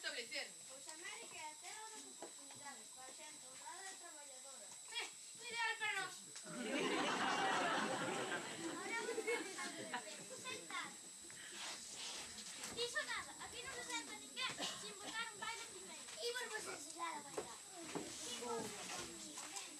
establecer? Pois América é a terra das oportunidades para a xente honrada e traballadora. Ideal para nós. Ahora vos vou sentar. Dixo nada, aquí non se senta ninguén sin botar un baile primeiro. Imos vos ensinar a bailar. Imos conmigo, ven.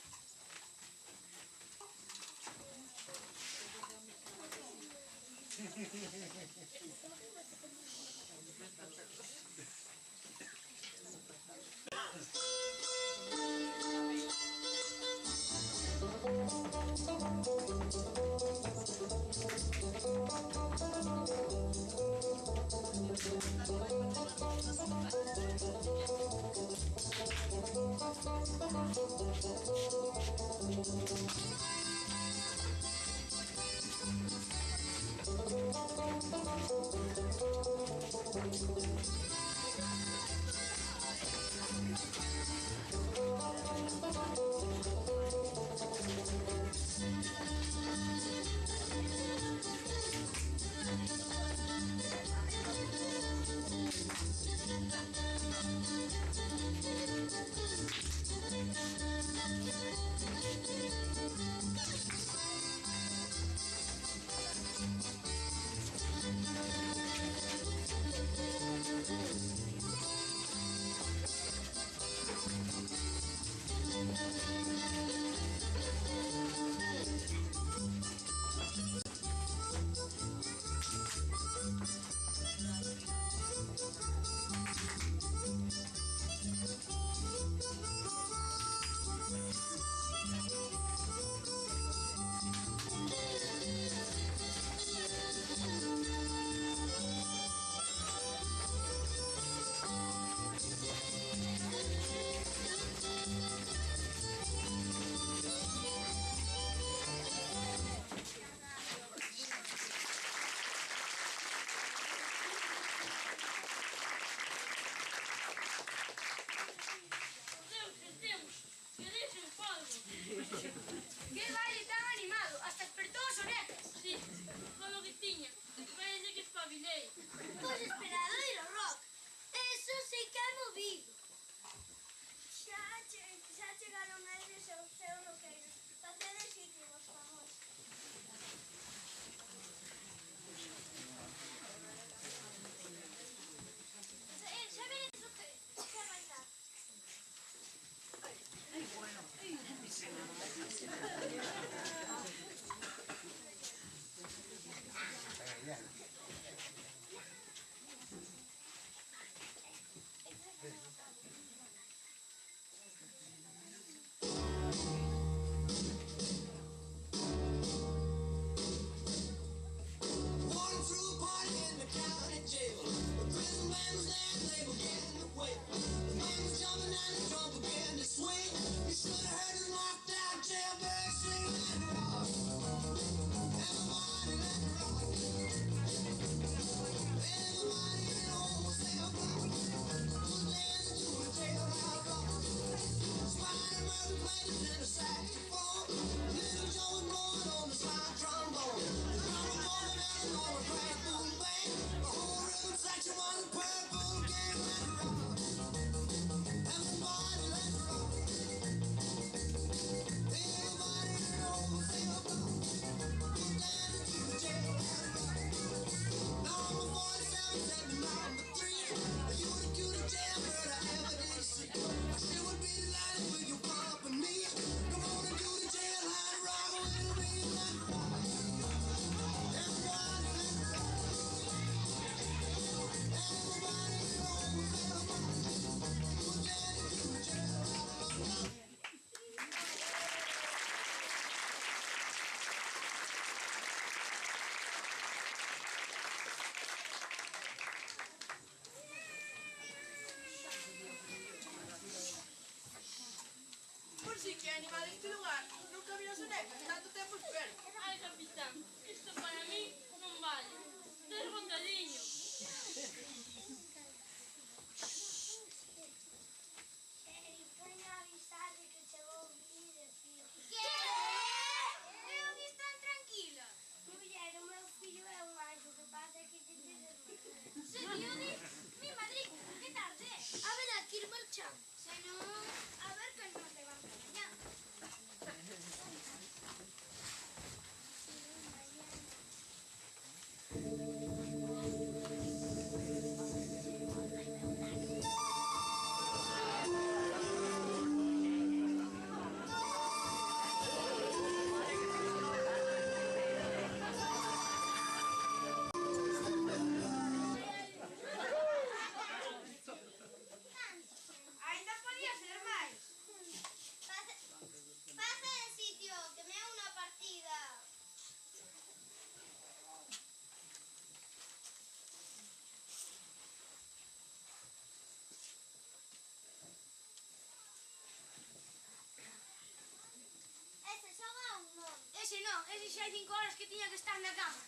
ese xa hai 5 horas que tiña que estar na cama.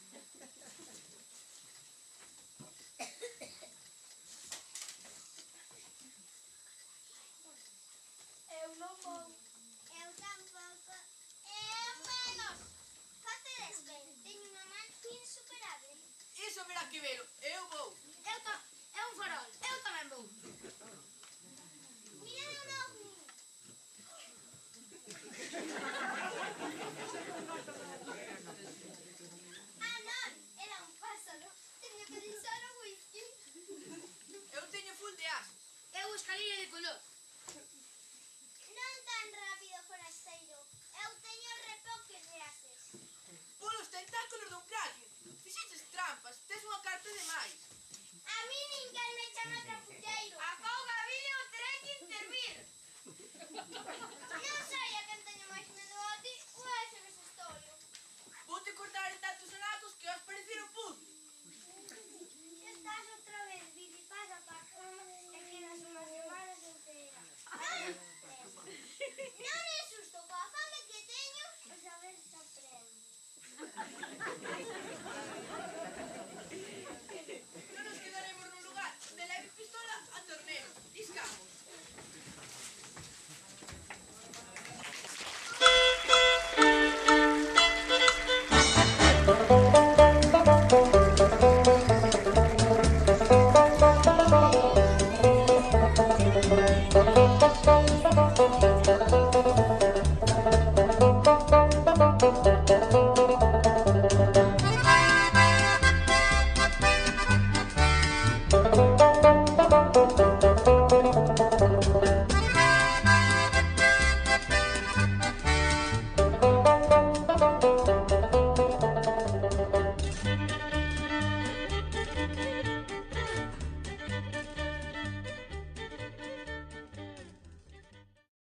Eu non vou. Eu tampouco. Eu menos. Facedes ben, teño unha man insuperable. Iso verá que velo, eu vou. É un farol, eu tamén vou. Mirade un ovni. Ah, non, era un pássaro. Teño que deixar o whisky. Eu teño full de ases. Eu escalilla de color. Non tan rápido, forasteiro. Eu teño repoques de ases. Polos tentáculos dun kraken. Fixeches trampas, tes unha carta de máis. A mí ninguén me chama trapucheiro. A couga vídeo terei que intervir. Non sei a quen teño máis medo a ti ou a ese vejestorio. Vou-te cortar en tantos anacos que vas parecer o puto.